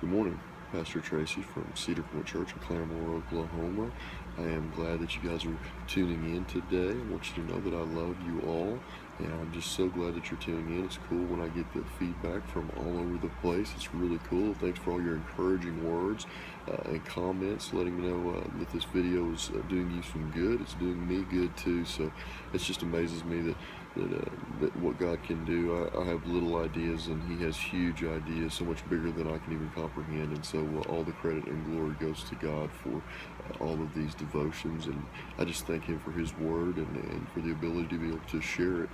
Good morning, Pastor Tracy from Cedar Point Church in Claremore, Oklahoma. I am glad that you guys are tuning in today. I want you to know that I love you all, and I'm just so glad that you're tuning in. It's cool when I get the feedback from all over the place. It's really cool. Thanks for all your encouraging words and comments, letting me know that this video is doing you some good. It's doing me good too. So it just amazes me that what God can do. I have little ideas, and He has huge ideas, so much bigger than I can even comprehend. And so all the credit and glory goes to God for all of these devotions, and I just thank Him for His Word and for the ability to be able to share it.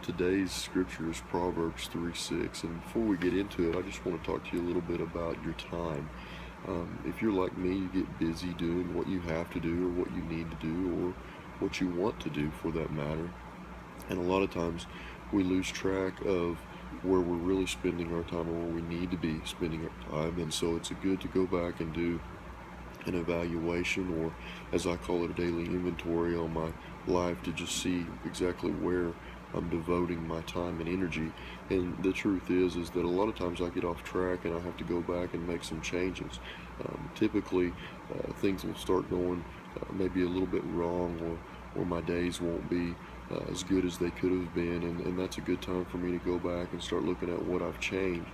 Today's scripture is Proverbs 3:6, and before we get into it, I just want to talk to you a little bit about your time. If you're like me, you get busy doing what you have to do or what you need to do or what you want to do for that matter. And a lot of times we lose track of where we're really spending our time or where we need to be spending our time. And so it's good to go back and do an evaluation, or as I call it, a daily inventory on my life, to just see exactly where I'm devoting my time and energy. And the truth is that a lot of times I get off track and I have to go back and make some changes. Typically, things will start going maybe a little bit wrong, or my days won't be as good as they could have been, and that's a good time for me to go back and start looking at what I've changed.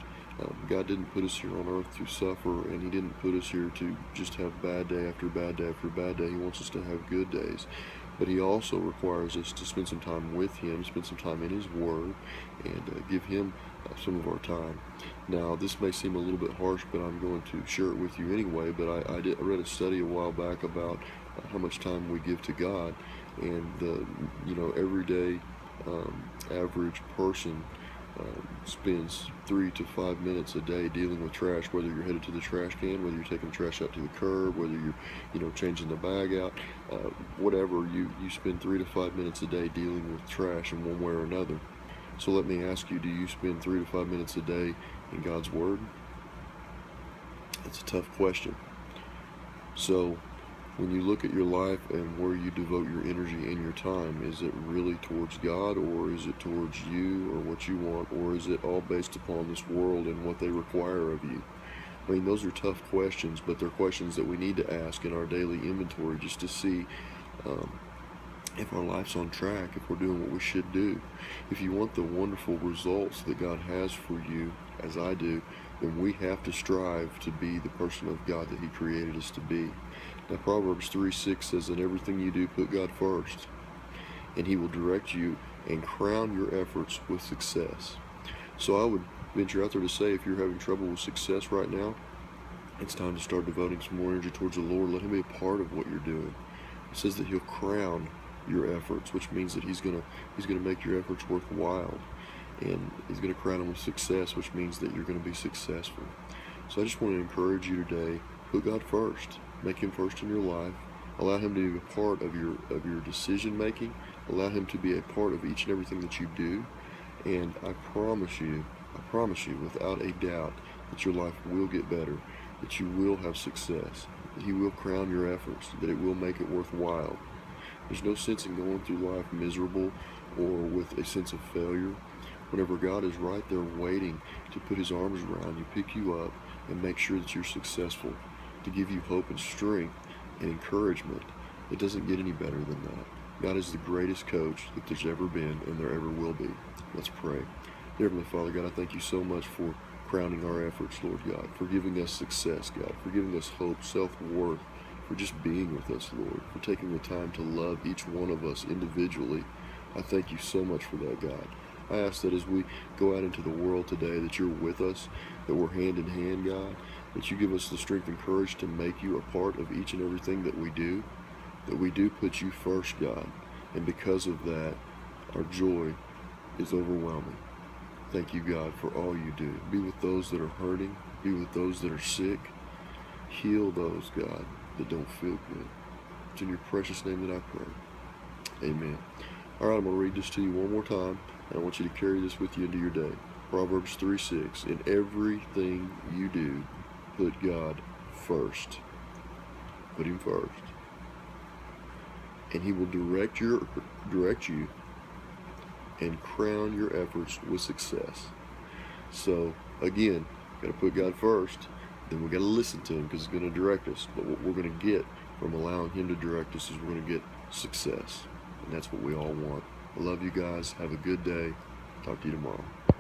God didn't put us here on earth to suffer, and He didn't put us here to just have bad day after bad day after bad day. He wants us to have good days. But He also requires us to spend some time with Him, spend some time in His Word, and give Him some of our time. Now, this may seem a little bit harsh, but I'm going to share it with you anyway. But I read a study a while back about how much time we give to God, and the everyday average person spends 3 to 5 minutes a day dealing with trash, whether you're headed to the trash can, whether you're taking trash out to the curb, whether you're changing the bag out, whatever, you spend 3 to 5 minutes a day dealing with trash in one way or another. So let me ask you, do you spend 3 to 5 minutes a day in God's Word? That's a tough question. So when you look at your life and where you devote your energy and your time, is it really towards God, or is it towards you or what you want, or is it all based upon this world and what they require of you? I mean, those are tough questions, but they're questions that we need to ask in our daily inventory, just to see if our life's on track, if we're doing what we should do. If you want the wonderful results that God has for you, as I do, then we have to strive to be the person of God that He created us to be. Now, Proverbs 3:6 says, "In everything you do, put God first, and He will direct you and crown your efforts with success." So I would venture out there to say, if you're having trouble with success right now, it's time to start devoting some more energy towards the Lord. Let Him be a part of what you're doing. It says that He'll crown your efforts, which means that He's gonna make your efforts worthwhile, and He's gonna crown them with success, which means that you're gonna be successful. So I just want to encourage you today: put God first. Make Him first in your life. Allow Him to be a part of your decision making. Allow Him to be a part of each and everything that you do. And I promise you, without a doubt, that your life will get better, that you will have success, that He will crown your efforts, that it will make it worthwhile. There's no sense in going through life miserable or with a sense of failure, whenever God is right there waiting to put His arms around you, pick you up, and make sure that you're successful, to give you hope and strength and encouragement. It doesn't get any better than that. God is the greatest coach that there's ever been and there ever will be. Let's pray. Dear Heavenly Father, God, I thank You so much for crowning our efforts, Lord God, for giving us success, God, for giving us hope, self-worth, for just being with us, Lord, for taking the time to love each one of us individually. I thank You so much for that, God. I ask that as we go out into the world today, that You're with us, that we're hand in hand, God, that You give us the strength and courage to make You a part of each and everything that we do put You first, God, and because of that, our joy is overwhelming. Thank You, God, for all You do. Be with those that are hurting, be with those that are sick, heal those, God, that don't feel good. It's in Your precious name that I pray. Amen. All right, I'm going to read this to you one more time, and I want you to carry this with you into your day. Proverbs 3:6, "In everything you do, put God first." Put Him first. And He will direct you and crown your efforts with success. So, again, got to put God first. then we got to listen to him because he's going to direct us. But what we're going to get from allowing him to direct us is we're going to get success. And that's what we all want. I love you guys. Have a good day. Talk to you tomorrow.